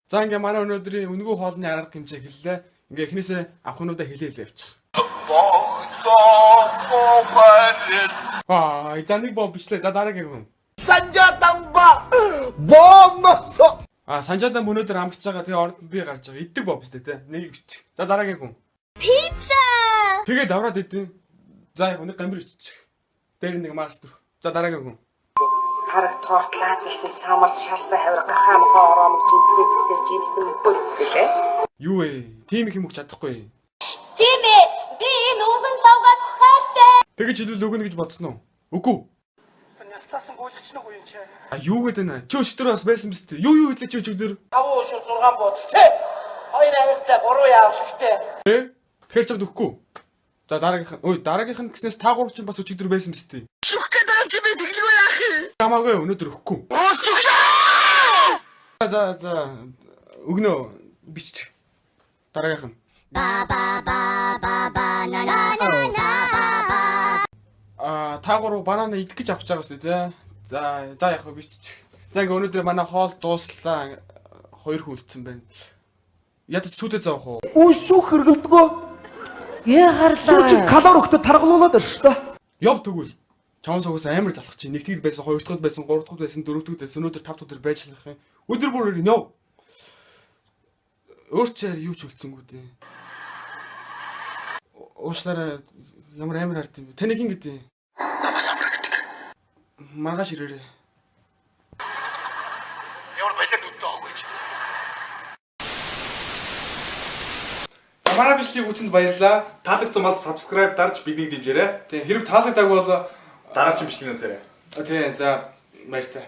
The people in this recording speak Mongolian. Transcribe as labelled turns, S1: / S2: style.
S1: За ингээ манай өнөөдрийн үнгүү хоолны арга хэмжээ хэллээ. Ингээ эхнээсээ авахнуудаа хэлээ явчих. За нэг боо бичлээ. За дараагийн хүн.
S2: Санжаатанба бомсо.
S1: Санжаадан өнөөдөр амлаж байгаа. Тэгээ орд би гарч байгаа. Иддэг боо бичлээ те. Нэг бичих. За дараагийн хүн.
S3: Пицца.
S1: Тэгээд авраад идэв. За яг нэг гамбар ичих. Дээр нэг мастер. За дараагийн хүн.
S4: Хараг торт лаазсан самарч шарсан хавир гахаа мохоо ороомог жимсээ тгсэр жимсэн хөлцөлээ.
S1: Юу вэ? Тим их юм өгч чадахгүй.
S3: Тийм ээ. Би энэ өвгөн лавгаад хайртай.
S1: Тэгэж хэлвэл өгнө гэж бодсон уу? Үгүй.
S2: Ялцаасан гуйлч нэг үе чи.
S1: Юу гэдэг нэ? Чи өчтөр бас байсан биз дээ. Юу хэлээ чи өчтөр?
S2: 5 шил 6 бууц те. Хоёр харилцаа 3 явлахтэй.
S1: Тэгэхээр ч өгөхгүй. За дараагийнх нь гэснээс та гурав ч бас өчтөр байсан биз дээ.
S2: Шүх гэдэг юм чи би тэглэгүй яах юм.
S1: Хамаагүй өнөөдөр өгөхгүй. За өгнө биччих. Дараагийнх нь.
S3: Ба ба ба ба ба на на на на.
S1: Та гурав банана идэх гэж авч байгаа гэсэн тий. За яг биччих. За ингээ өнөөдөр манай хоол дууслаа. 2 хүлцсэн байна. Ядаж сүдэ заах уу?
S2: Шүх хэргэлдэгөө.
S5: Яа харлаа.
S2: Чи калори өгтө таргалуулаад байна шүү дээ.
S1: Яв тэгвэл. Чамс угаас амар залах чи. Нэг тэгд байсан, 2 дахьд байсан, 3 дахьд байсан, 4 дахьд байсан. Өнөөдөр 5 дахьд байж лах юм. Өдөр бүр яв. Өөрчээр юу ч үлдсэнгүү дээ. Уушлаараа ямар амар хард юм бэ? Таны хин гэдэг.
S2: Намайг амар гэдэг.
S1: Маргааш ирээрээ.
S2: Ямар баялаг нүдтэй авах гэж.
S1: За манай бичлэгийг үзсэнд баярлалаа. Таалагдсан бол subscribe дарж биднийг дэмжээрэй. Тийм хэрэг таалагдаагүй бол дараагийн бичлэгийг үзээрэй. Тийм за баяртай.